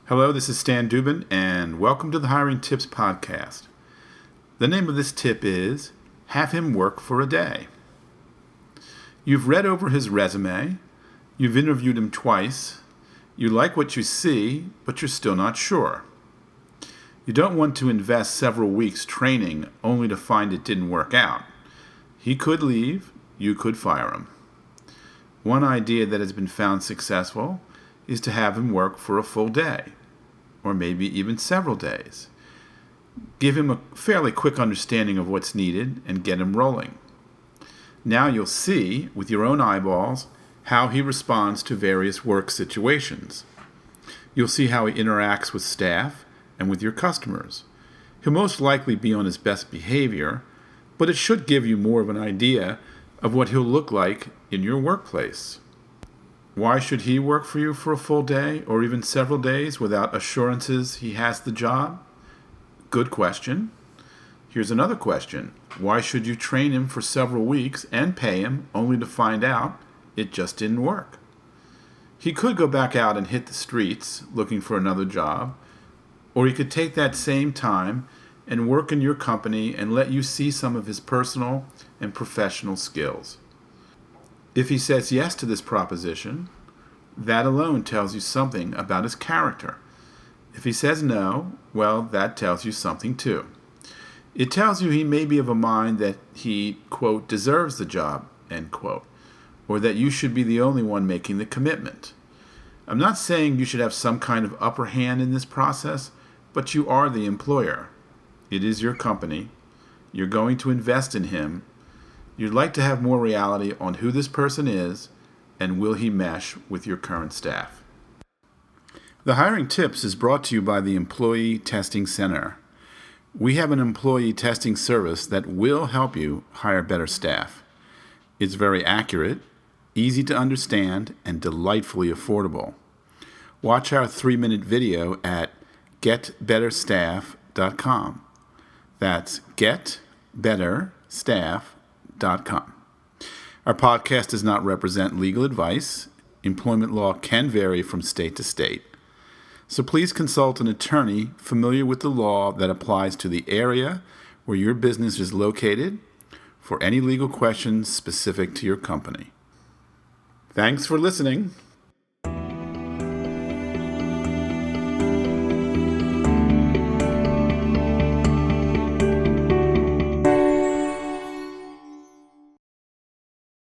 Hello, this is Stan Dubin, and welcome to the Hiring Tips Podcast. The name of this tip is Have Him Work for a Day. You've read over his resume, you've interviewed him twice, you like what you see, but you're still not sure. You don't want to invest several weeks training only to find it didn't work out. He could leave, you could fire him. One idea that has been found successful is to have him work for a full day, or maybe even several days. Give him a fairly quick understanding of what's needed and get him rolling. Now you'll see, with your own eyeballs, how he responds to various work situations. You'll see how he interacts with staff and with your customers. He'll most likely be on his best behavior, but it should give you more of an idea of what he'll look like in your workplace. Why should he work for you for a full day or even several days without assurances he has the job? Good question. Here's another question. Why should you train him for several weeks and pay him only to find out it just didn't work? He could go back out and hit the streets looking for another job, or he could take that same time and work in your company and let you see some of his personal and professional skills. If he says yes to this proposition, that alone tells you something about his character. If he says no, well, that tells you something too. It tells you he may be of a mind that he, quote, deserves the job, end quote, or that you should be the only one making the commitment. I'm not saying you should have some kind of upper hand in this process, but you are the employer. It is your company. You're going to invest in him. You'd like to have more reality on who this person is and will he mesh with your current staff. The Hiring Tips is brought to you by the Employee Testing Center. We have an employee testing service that will help you hire better staff. It's very accurate, easy to understand, and delightfully affordable. Watch our 3-minute video at getbetterstaff.com. That's getbetterstaff.com. Our podcast does not represent legal advice. Employment law can vary from state to state. So please consult an attorney familiar with the law that applies to the area where your business is located for any legal questions specific to your company. Thanks for listening.